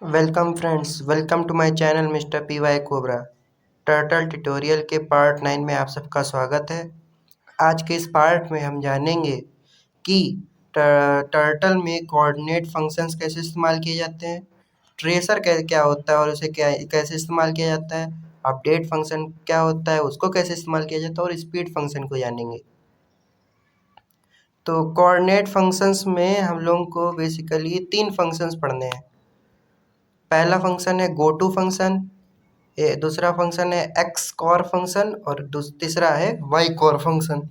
Welcome friends, welcome to my channel mister P Y cobra. Turtle tutorial के part 9 में आप सबका स्वागत है। आज के इस पार्ट में हम जानेंगे कि टर्टल में कोऑर्डिनेट फंक्शंस कैसे इस्तेमाल किए जाते हैं, ट्रेसर क्या होता है और उसे कैसे इस्तेमाल किया जाता है, अपडेट फंक्शन क्या होता है, उसको कैसे इस्तेमाल किया जाता है और स्पीड फंक्शन को जानेंगे। तो कोऑर्डिनेट फंक्शंस में हम लोगों को बेसिकली 3 फंक्शंस पढ़ने हैं। पहला फंक्शन है गो टू फंक्शन, दूसरा फंक्शन है एक्स कॉर फंक्शन और तीसरा है वाई कॉर फंक्शन।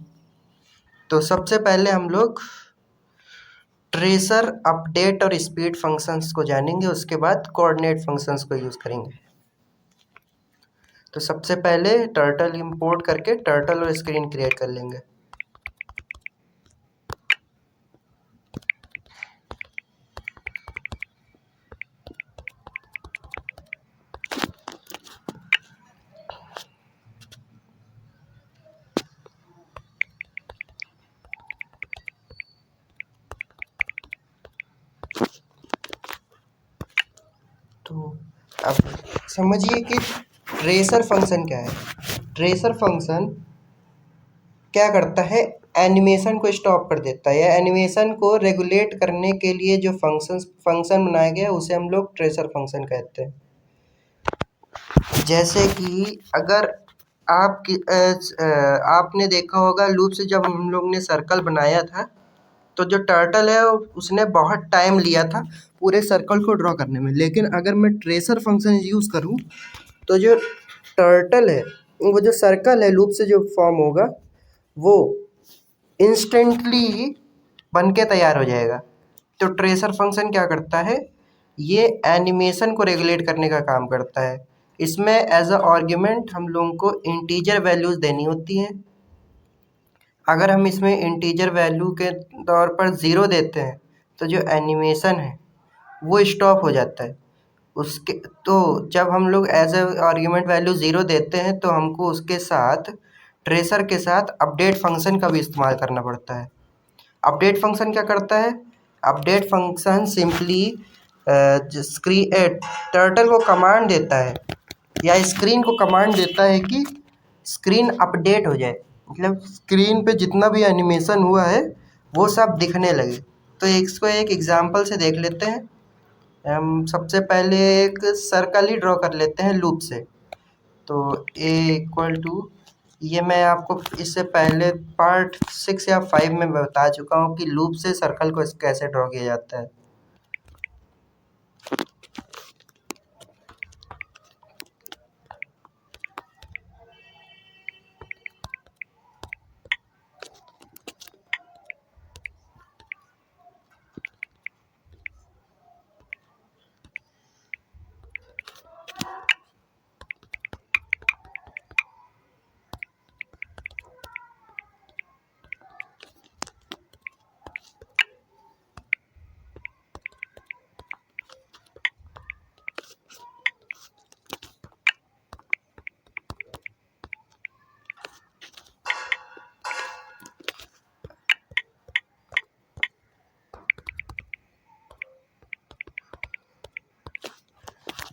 तो सबसे पहले हम लोग ट्रेसर, अपडेट और स्पीड फंक्शंस को जानेंगे, उसके बाद कोऑर्डिनेट फंक्शंस को यूज़ करेंगे। तो सबसे पहले टर्टल इंपोर्ट करके टर्टल और स्क्रीन क्रिएट कर लेंगे। तो अब समझिए कि ट्रेसर फंक्शन क्या है। ट्रेसर फंक्शन क्या करता है, एनिमेशन को स्टॉप कर देता है या एनिमेशन को रेगुलेट करने के लिए जो फंक्शन बनाया गया है उसे हम लोग ट्रेसर फंक्शन कहते हैं। जैसे कि अगर आपने देखा होगा लूप से जब हम लोग ने सर्कल बनाया था तो जो टर्टल है उसने बहुत टाइम लिया था पूरे सर्कल को ड्रॉ करने में। लेकिन अगर मैं ट्रेसर फंक्शन यूज़ करूँ तो जो टर्टल है, वो जो सर्कल है लूप से जो फॉर्म होगा वो इंस्टेंटली बन के तैयार हो जाएगा। तो ट्रेसर फंक्शन क्या करता है, ये एनिमेशन को रेगुलेट करने का काम करता है। इसमें एज अ आर्ग्यूमेंट हम लोगों को इंटीजर वैल्यूज़ देनी होती हैं। अगर हम इसमें इंटीजर वैल्यू के तौर पर ज़ीरो देते हैं तो जो एनिमेशन है वो स्टॉप हो जाता है। उसके तो जब हम लोग as a argument value zero देते हैं तो हमको उसके साथ ट्रेसर के साथ अपडेट फंक्शन का भी इस्तेमाल करना पड़ता है। अपडेट फंक्शन क्या करता है, अपडेट फंक्शन सिंपली टर्टल को कमांड देता है या स्क्रीन को कमांड देता है कि स्क्रीन अपडेट हो जाए, मतलब स्क्रीन पे जितना भी एनिमेशन हुआ है वो सब दिखने लगे। तो इसको एक एग्जांपल से देख लेते हैं। हम सबसे पहले एक सर्कल ही ड्रॉ कर लेते हैं लूप से। तो ए इक्वल टू, ये मैं आपको इससे पहले पार्ट 6 या 5 में बता चुका हूँ कि लूप से सर्कल को कैसे ड्रॉ किया जाता है।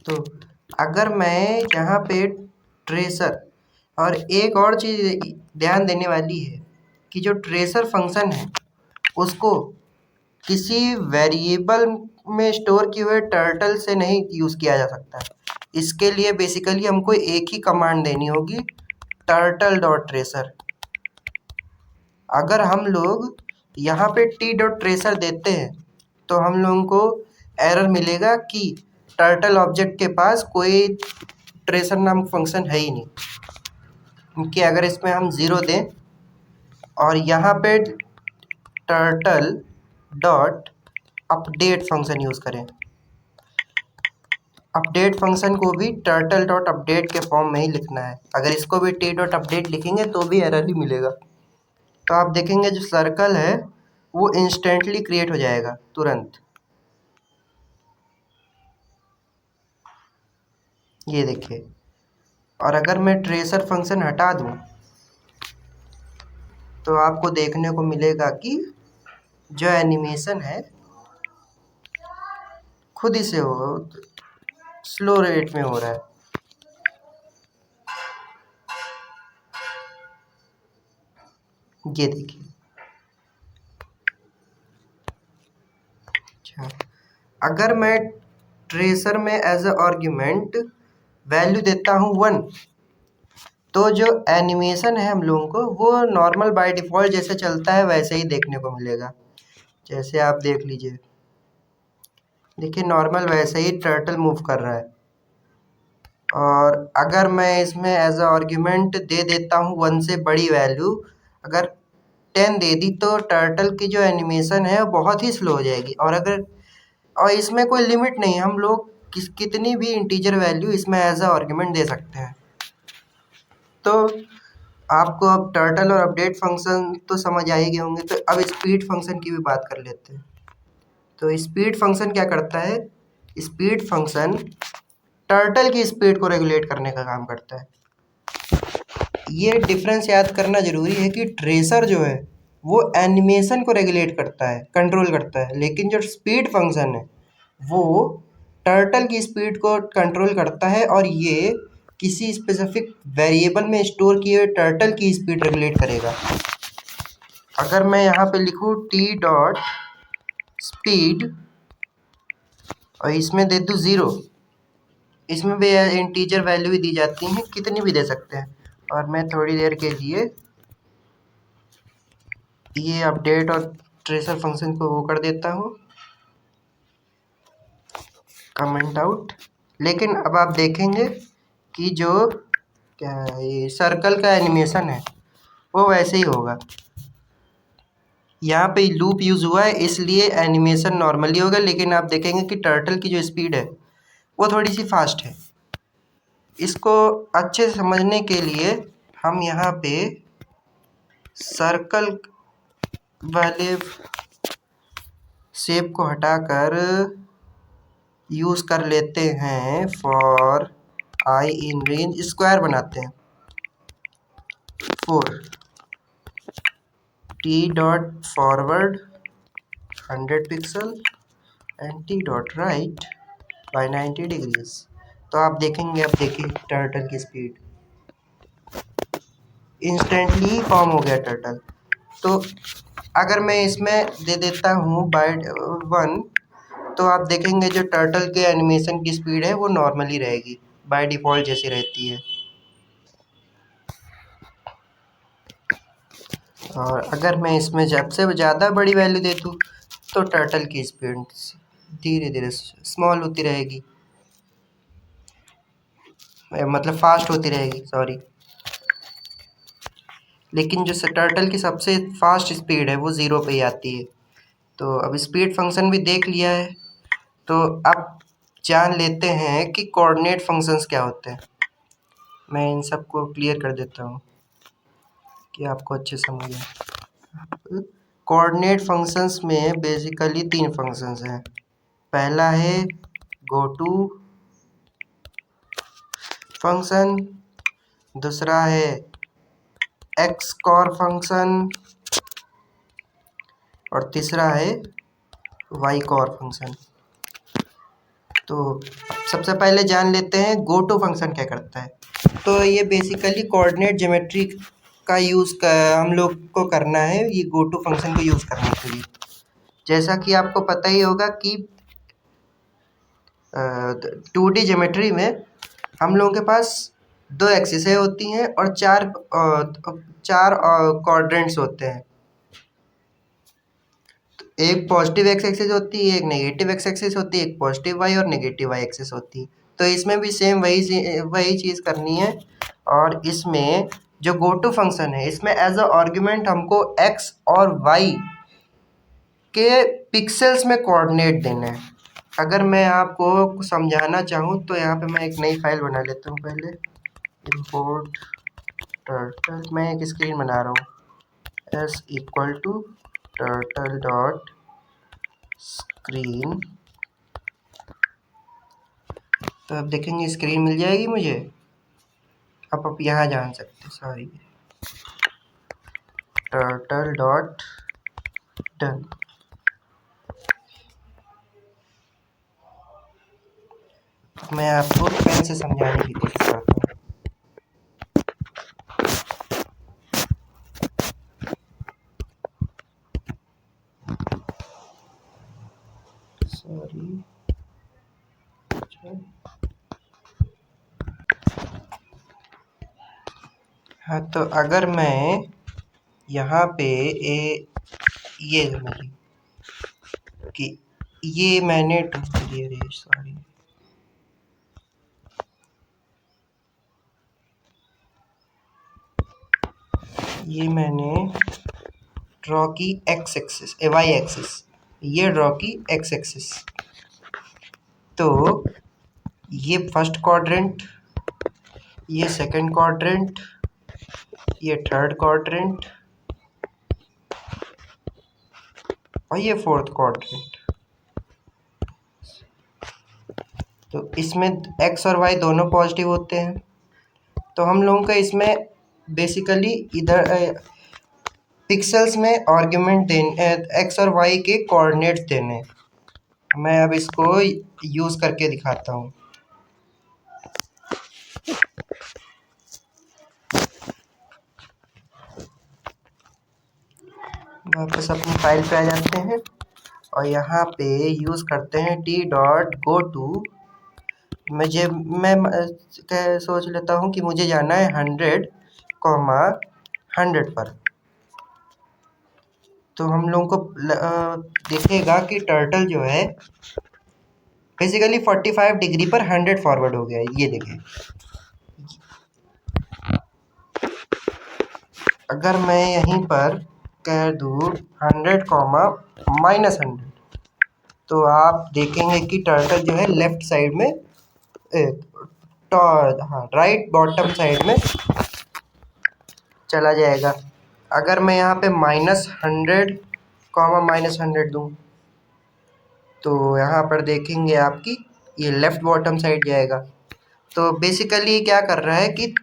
तो अगर मैं यहाँ पे ट्रेसर, और एक और चीज़ ध्यान देने वाली है कि जो ट्रेसर फंक्शन है उसको किसी वेरिएबल में स्टोर किए हुए टर्टल से नहीं यूज़ किया जा सकता है। इसके लिए बेसिकली हमको एक ही कमांड देनी होगी, टर्टल डॉट ट्रेसर। अगर हम लोग यहाँ पे टी डॉट ट्रेसर देते हैं तो हम लोगों को एरर मिलेगा कि टर्टल ऑब्जेक्ट के पास कोई ट्रेसर नामक फंक्शन है ही नहीं। क्योंकि अगर इसमें हम ज़ीरो दें और यहाँ पे turtle dot update function use करें, अपडेट फंक्शन को भी टर्टल डॉट अपडेट के फॉर्म में ही लिखना है। अगर इसको भी टी डॉट अपडेट लिखेंगे तो भी एरर ही मिलेगा। तो आप देखेंगे जो सर्कल है वो इंस्टेंटली क्रिएट हो जाएगा तुरंत। ये देखिए, और अगर मैं ट्रेसर फंक्शन हटा दूं तो आपको देखने को मिलेगा कि जो एनिमेशन है खुद ही से हो स्लो रेट में हो रहा है। ये देखिए। अच्छा, अगर मैं ट्रेसर में एज अ आर्ग्यूमेंट वैल्यू देता हूँ 1, तो जो एनिमेशन है हम लोगों को वो नॉर्मल बाय डिफ़ॉल्ट जैसे चलता है वैसे ही देखने को मिलेगा। जैसे आप देख लीजिए, देखिए नॉर्मल वैसे ही टर्टल मूव कर रहा है। और अगर मैं इसमें एज अ आर्ग्यूमेंट दे देता हूँ 1 से बड़ी वैल्यू, अगर 10 दे दी तो टर्टल की जो एनिमेशन है वो बहुत ही स्लो हो जाएगी। और इसमें कोई लिमिट नहीं, हम लोग कितनी भी इंटीजर वैल्यू इसमें एज अ आर्ग्यूमेंट दे सकते हैं। तो आपको अब टर्टल और अपडेट फंक्शन तो समझ आ ही गए होंगे, तो अब स्पीड फंक्शन की भी बात कर लेते हैं। तो स्पीड फंक्शन क्या करता है? स्पीड फंक्शन टर्टल की स्पीड को रेगुलेट करने का काम करता है। ये डिफरेंस याद करना जरूरी है कि ट्रेसर जो है वो एनिमेशन को रेगुलेट करता है, कंट्रोल करता है, लेकिन जो स्पीड फंक्शन है वो टर्टल की स्पीड को कंट्रोल करता है, और ये किसी स्पेसिफिक वेरिएबल में स्टोर किए हुए टर्टल की स्पीड रेगुलेट करेगा। अगर मैं यहाँ पे लिखूँ टी डॉट स्पीड और इसमें दे दूँ 0, इसमें भी इंटीजर वैल्यू ही दी जाती हैं, कितनी भी दे सकते हैं। और मैं थोड़ी देर के लिए ये अपडेट और ट्रेसर फंक्शन को वो कर देता हूँ, कमेंट आउट। लेकिन अब आप देखेंगे कि जो क्या ये सर्कल का एनिमेशन है वो वैसे ही होगा। यहाँ पे लूप यूज़ हुआ है इसलिए एनिमेशन नॉर्मली होगा, लेकिन आप देखेंगे कि टर्टल की जो स्पीड है वो थोड़ी सी फास्ट है। इसको अच्छे से समझने के लिए हम यहाँ पे सर्कल वाले शेप को हटाकर यूज़ कर लेते हैं for I in range, square बनाते हैं 4, T dot forward 100 pixel and T dot right by 90 degrees. तो आप देखेंगे, अब देखिए टर्टल की स्पीड इंस्टेंटली फॉर्म हो गया टर्टल। तो अगर मैं इसमें दे देता हूँ बाय 1, तो आप देखेंगे जो टर्टल के एनिमेशन की स्पीड है वो नॉर्मली रहेगी, बाय डिफ़ॉल्ट जैसी रहती है। और अगर मैं इसमें जब से ज़्यादा बड़ी वैल्यू दे दूँ तो टर्टल की स्पीड धीरे धीरे स्मॉल होती रहेगी, मतलब फास्ट होती रहेगी, सॉरी। लेकिन जो टर्टल की सबसे फास्ट स्पीड है वो 0 पे ही आती है। तो अब स्पीड फंक्शन भी देख लिया है, तो अब जान लेते हैं कि कोऑर्डिनेट फंक्शंस क्या होते हैं। मैं इन सबको क्लियर कर देता हूँ कि आपको अच्छे समझ आए। कोऑर्डिनेट फंक्शंस में बेसिकली 3 फंक्शंस हैं। पहला है गो टू फंक्शन, दूसरा है एक्स कॉर फंक्शन, और तीसरा है वाई कॉर फंक्शन। तो सबसे पहले जान लेते हैं गो टू फंक्शन क्या करता है। तो ये बेसिकली कोऑर्डिनेट ज्योमेट्री का यूज़ हम लोग को करना है, ये गो टू फंक्शन को यूज़ करने के लिए। जैसा कि आपको पता ही होगा कि 2D ज्योमेट्री में हम लोगों के पास 2 एक्सिसें होती हैं और 4 क्वाड्रेंट्स होते हैं। एक पॉजिटिव एक्स एक्सिस होती है, एक नेगेटिव एक्स एक्सिस होती है, एक पॉजिटिव वाई और नेगेटिव वाई एक्सिस होती है। तो इसमें भी सेम वही चीज़ करनी है। और इसमें जो गो टू फंक्शन है इसमें एज अ आर्ग्यूमेंट हमको एक्स और वाई के पिक्सेल्स में कोऑर्डिनेट देना है। अगर मैं आपको समझाना चाहूँ तो यहाँ पे मैं एक नई फाइल बना लेता हूँ। पहले इंपोर्ट टर्टल, मैं एक स्क्रीन बना रहा हूँ, S equal to turtle dot screen. तो अब देखेंगे स्क्रीन मिल जाएगी मुझे। आप यहाँ जान सकते, सॉरी, टर्टल डॉट डन। मैं आपको पेन से समझाने की कोशिश करता हूँ। सॉरी। हाँ, तो अगर मैं यहाँ पे ये मेरी कि ये मैंने सॉरी, ये मैंने ड्रॉ की एक्स एक्सिस, वाई एक्सिस, ये ड्रॉ की एक्स एक्सिस। तो ये फर्स्ट क्वाड्रेंट, ये सेकंड क्वाड्रेंट, ये थर्ड क्वाड्रेंट और ये फोर्थ क्वाड्रेंट। तो इसमें एक्स और वाई दोनों पॉजिटिव होते हैं। तो हम लोगों का इसमें बेसिकली इधर पिक्सेल्स में आर्ग्यूमेंट देने, एक्स और वाई के कोऑर्डिनेट्स देने। मैं अब इसको यूज़ करके दिखाता हूँ। वापस अपनी फाइल पे आ जाते हैं और यहाँ पे यूज़ करते हैं टी डॉट गो टू। मैं सोच लेता हूँ कि मुझे जाना है 100,100 पर। तो हम लोगों को दिखेगा कि टर्टल जो है बेसिकली 45 डिग्री पर 100 फॉरवर्ड हो गया है। ये देखें, अगर मैं यहीं पर कह दूँ 100,-100, तो आप देखेंगे कि टर्टल जो है लेफ्ट साइड में, हाँ, राइट बॉटम साइड में चला जाएगा। अगर मैं यहाँ पे -100,-100 दूँ तो यहाँ पर देखेंगे आपकी ये लेफ्ट बॉटम साइड जाएगा। तो बेसिकली क्या कर रहा है कि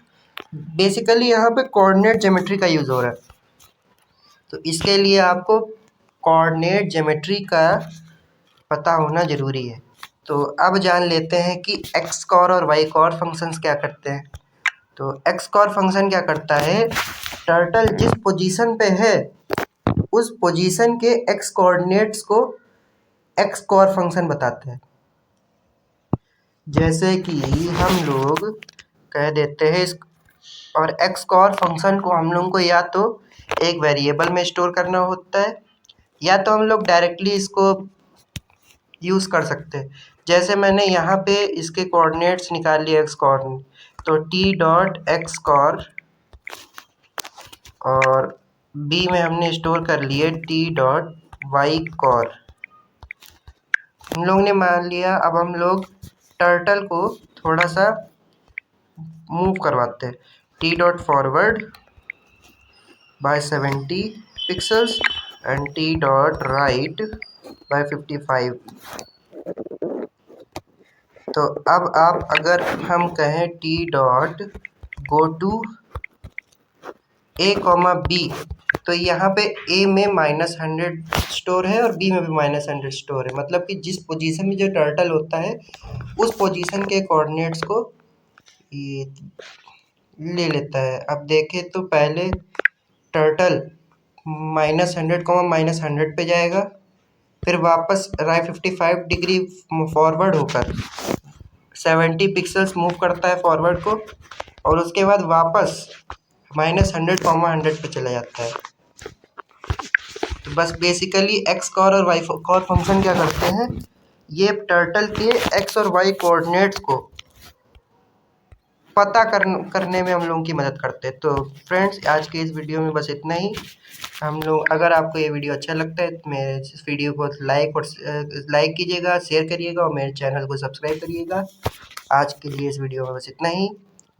बेसिकली यहाँ पे कोऑर्डिनेट ज्योमेट्री का यूज़ हो रहा है। तो इसके लिए आपको कोऑर्डिनेट ज्योमेट्री का पता होना ज़रूरी है। तो अब जान लेते हैं कि एक्स कॉर और वाई कॉर फंक्शंस क्या करते हैं। तो एक्स कॉर फंक्शन क्या करता है, टर्टल जिस पोजीशन पे है उस पोजीशन के एक्स कोऑर्डिनेट्स को एक्स कॉर फंक्शन बताते हैं। जैसे कि हम लोग कह देते हैं और एक्स कॉर फंक्शन को हम लोगों को या तो एक वेरिएबल में स्टोर करना होता है या तो हम लोग डायरेक्टली इसको यूज़ कर सकते हैं। जैसे मैंने यहाँ पे इसके कोऑर्डिनेट्स निकाल लिए एक्स कोऑर्डिनेट, तो टी डॉट एक्स कॉर और बी में हमने स्टोर कर लिए टी डॉट वाई कॉर। हम लोग ने मान लिया। अब हम लोग टर्टल को थोड़ा सा मूव करवाते हैं। T dot forward by 70 pixels and T dot right by 55। तो अब आप अगर हम कहें T dot go to A, B, तो यहाँ पे A में -100 स्टोर है और B में भी -100 स्टोर है। मतलब कि जिस पोजीशन में जो टर्टल होता है उस पोजीशन के कोऑर्डिनेट्स को ये ले लेता है। अब देखें तो पहले टर्टल -100, पे जाएगा, फिर वापस राइट 55 डिग्री फॉरवर्ड होकर 70 पिक्सल्स मूव करता है फॉरवर्ड को और उसके बाद वापस -100, 100 पे चला जाता है। तो बस बेसिकली एक्स कॉर और वाई कॉर फंक्शन क्या करते हैं, ये टर्टल के एक्स और वाई कोऑर्डिनेट्स को पता करने में हम लोगों की मदद करते हैं। तो फ्रेंड्स, आज के इस वीडियो में बस इतना ही। हम लोग, अगर आपको ये वीडियो अच्छा लगता है तो मेरे इस वीडियो को लाइक कीजिएगा, शेयर करिएगा और मेरे चैनल को सब्सक्राइब करिएगा। आज के लिए इस वीडियो में बस इतना ही।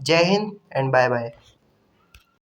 जय हिंद एंड बाय बाय।